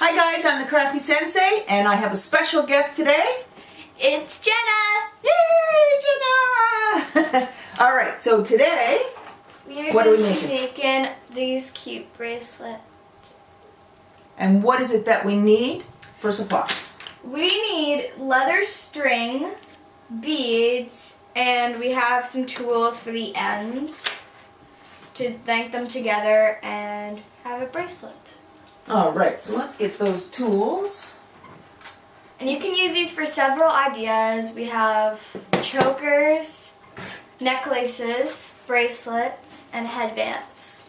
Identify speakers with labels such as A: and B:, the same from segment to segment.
A: Hi guys, I'm the Crafty Sensei, and I have a special guest today.
B: It's Jenna!
A: Yay, Jenna! Alright, so today, what are we
B: making these cute bracelets.
A: And what is it that we need for supplies?
B: We need leather string, beads, and we have some tools for the ends to bank them together and have a bracelet.
A: Alright, so let's get those tools.
B: And you can use these for several ideas. We have chokers, necklaces, bracelets, and headbands.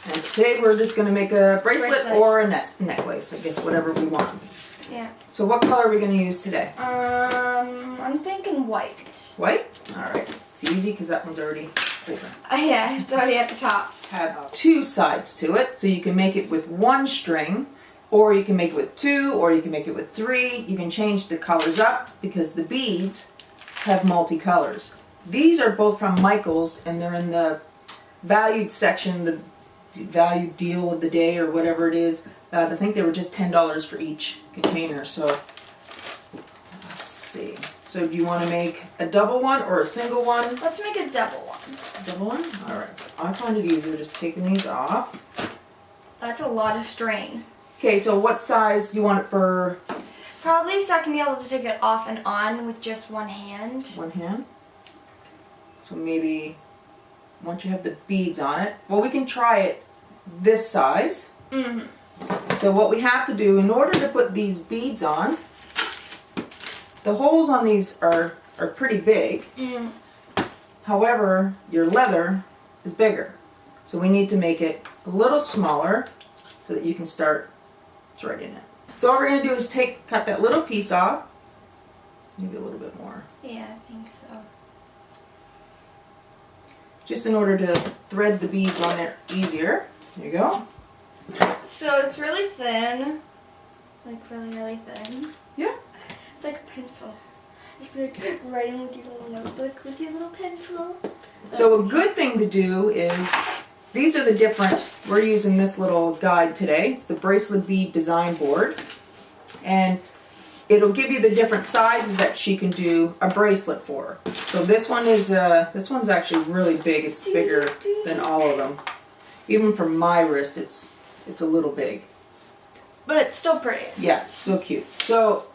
A: And today we're just going to make a bracelet or a necklace, I guess, whatever we want.
B: Yeah.
A: So what color are we going to use today?
B: I'm thinking white.
A: White? Alright, it's easy because that one's already open.
B: Yeah, it's already at the top.
A: Have two sides to it, so you can make it with one string, or you can make it with two, or you can make it with three. You can change the colors up because the beads have multicolors. These are both from Michael's, and they're in the valued section, the valued deal of the day, or whatever it is. I think they were just $10 for each container. So let's see. So do you want to make a double one or a single one?
B: Let's make a double one.
A: Double one? Alright. I find it easier just taking these off.
B: That's a lot of strain.
A: Okay, so what size do you want it for?
B: Probably so I can be able to take it off and on with just one hand.
A: One hand? So maybe once you have the beads on it, well, we can try it this size.
B: Mm-hmm.
A: So what we have to do in order to put these beads on, the holes on these are pretty big.
B: Mm.
A: However, your leather is bigger. So we need to make it a little smaller so that you can start threading it. So all we're going to do is cut that little piece off. Maybe a little bit more.
B: Yeah, I think so.
A: Just in order to thread the beads on there easier. There you go.
B: So it's really thin. Like really thin.
A: Yeah.
B: It's like a pencil. Just like writing with your little notebook with your little pencil.
A: So a good thing to do is, these are the different, we're using this little guide today. It's the bracelet bead design board. And it'll give you the different sizes that she can do a bracelet for. So this one is, this one's actually really big. It's bigger than all of them. Even for my wrist, it's a little big.
B: But it's still pretty.
A: Yeah, it's still cute. So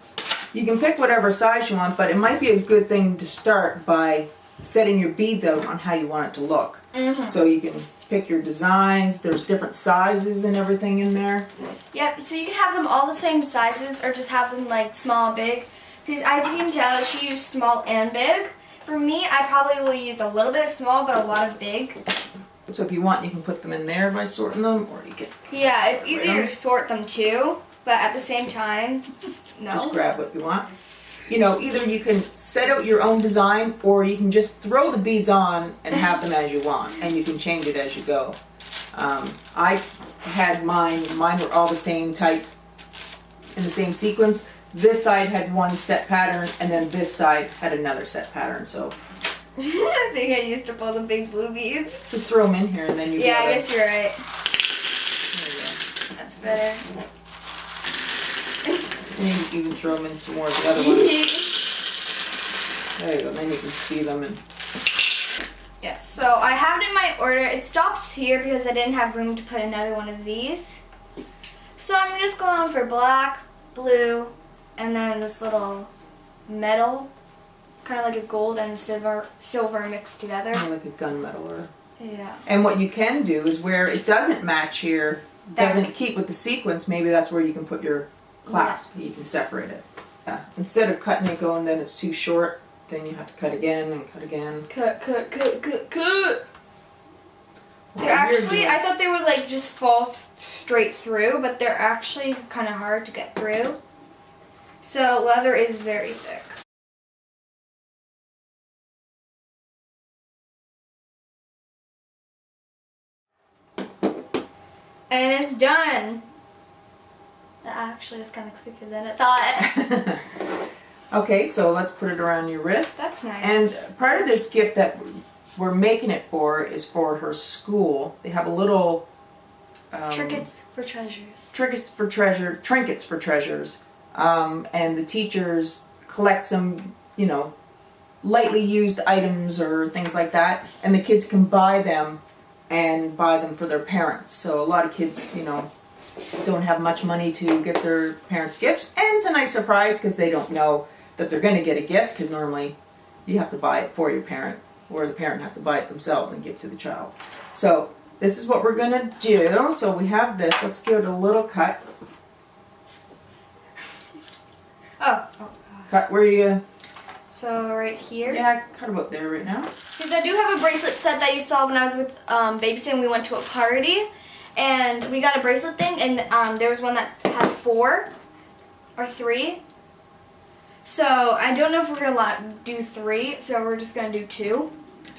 A: you can pick whatever size you want, but it might be a good thing to start by setting your beads out on how you want it to look.
B: Mm-hmm.
A: So you can pick your designs. There's different sizes and everything in there.
B: Yep, so you can have them all the same sizes or just have them like small, big. Because as you can tell, she used small and big. For me, I probably will use a little bit of small, but a lot of big.
A: So if you want, you can put them in there by sorting them, or you can...
B: Yeah, it's easier to sort them too, but at the same time, no.
A: Just grab what you want. You know, either you can set out your own design, or you can just throw the beads on and have them as you want, and you can change it as you go. I had mine were all the same type, in the same sequence. This side had one set pattern, and then this side had another set pattern, so...
B: I think I used up all the big blue beads.
A: Just throw them in here, and then you
B: I guess you're right.
A: There
B: That's better.
A: and you can throw them in some more of the other ones. There you go, then you can see them. And
B: Yes, so I have it in my order. It stops here because I didn't have room to put another one of these. So I'm just going for black, blue, and then this little metal. Kind of like a gold and silver mixed together.
A: like a gunmetal. Or...
B: Yeah.
A: And what you can do is where it doesn't match here, doesn't keep with the sequence, maybe that's where you can put your clasp. Yeah. You can separate it. Yeah. Instead of cutting it going, then it's too short, then you have to cut again and cut again.
B: Cut. They're actually, I thought they would like just fall straight through, but they're actually kind of hard to get through. So leather is very thick. And it's done. That actually is kind of quicker than I thought.
A: Okay, so let's put it around your wrist.
B: That's nice.
A: And part of this gift that we're making it for is for her school. They have a little
B: Trinkets for treasures.
A: Trinkets for treasures. And the teachers collect some, you know, lightly used items or things like that, and the kids can buy them and buy them for their parents. So a lot of kids, you know, don't have much money to get their parents gifts, and it's a nice surprise because they don't know that they're going to get a gift, because normally you have to buy it for your parent, or the parent has to buy it themselves and give to the child. So this is what we're going to do. So we have this. Let's give it a little cut.
B: Oh.
A: Cut where you...
B: So right here.
A: Yeah, cut about there right now.
B: Because I do have a bracelet set that you saw when I was with babysitting. We went to a party, and we got a bracelet thing, and there was one that had 4 or 3. So I don't know if we're gonna do 3, so we're just gonna do 2.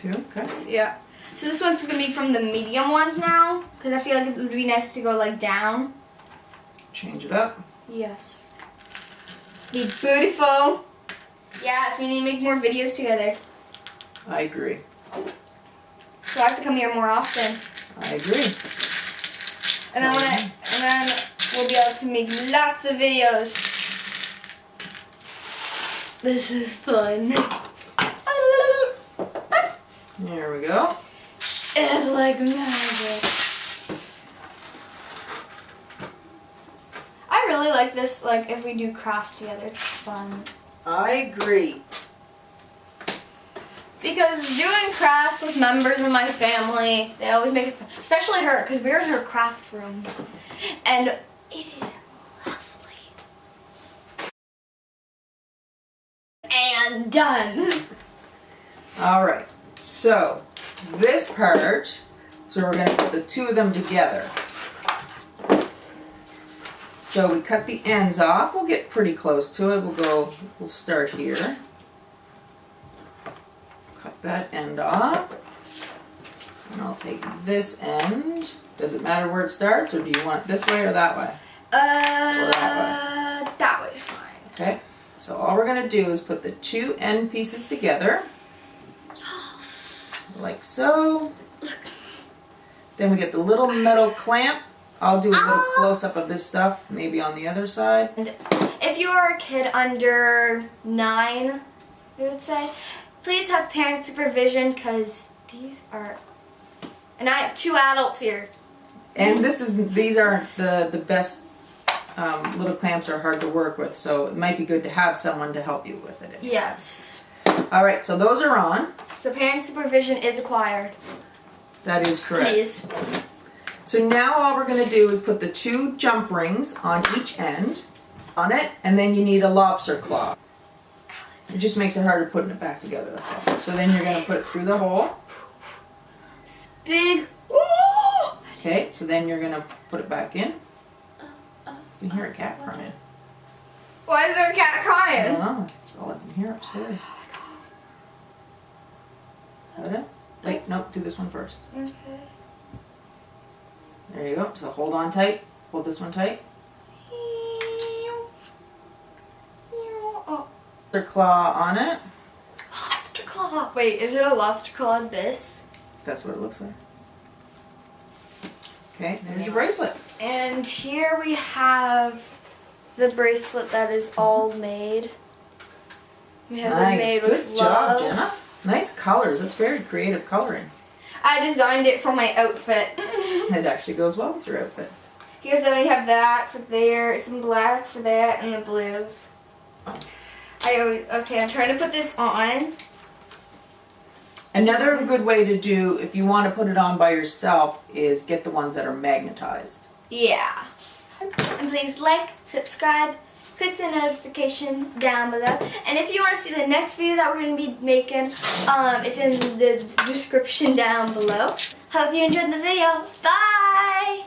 A: 2, okay.
B: Yeah. So this one's gonna be from the medium ones now, because I feel like it would be nice to go like down.
A: Change it up.
B: Yes. Be beautiful. Yes, we need to make more videos together.
A: I agree.
B: So I have to come here more often.
A: I agree.
B: And then we'll be able to make lots of videos. This is fun.
A: There we go.
B: It's like magic. I really like this, like if we do crafts together, it's fun.
A: I agree.
B: Because doing crafts with members of my family, they always make it fun. Especially her, because we're in her craft room. And it is lovely. And done.
A: All right. So this part, so we're going to put the 2 of them together. So we cut the ends off. We'll get pretty close to it. We'll start here. Cut that end off. And I'll take this end. Does it matter where it starts, or do you want it this way or that way? Or that way?
B: That way's fine.
A: Okay. So all we're going to do is put the 2 end pieces together. Like so. Then we get the little metal clamp. I'll do a little close-up of this stuff, maybe on the other side.
B: And if you are a kid under 9, we would say, please have parent supervision, because these are, and I have 2 adults here.
A: And these aren't the best. Little clamps are hard to work with, so it might be good to have someone to help you with it.
B: Yes.
A: All right, so those are on.
B: So parent supervision is acquired.
A: That is correct.
B: Please.
A: So now all we're going to do is put the 2 jump rings on each end on it, and then you need a lobster claw. It just makes it harder putting it back together. That's all. So then you're going to put it through the hole.
B: It's big. Ooh.
A: Okay, so then you're going to put it back in. You can hear a cat
B: What's
A: crying.
B: it? Why is there a cat
A: I
B: crying?
A: don't know. That's all I can hear upstairs. Got it? Wait, nope, do this one first.
B: Okay.
A: There you go. So hold on tight. Hold this one tight.
B: Oh.
A: Lobster claw on it.
B: Lobster claw. Wait, is it a lobster claw this?
A: That's what it looks like. Okay, there's your bracelet.
B: And here we have the bracelet that is all made. We have it made with
A: Good job,
B: love.
A: Jenna. Nice colors. That's very creative coloring.
B: I designed it for my outfit.
A: It actually goes well with your outfit.
B: Because then we have that for there, some black for that, and the blues. Okay, I'm trying to put this on.
A: Another good way to do, if you want to put it on by yourself, is get the ones that are magnetized.
B: Yeah. And please like, subscribe, click the notification down below. And if you want to see the next video that we're going to be making, it's in the description down below. Hope you enjoyed the video. Bye!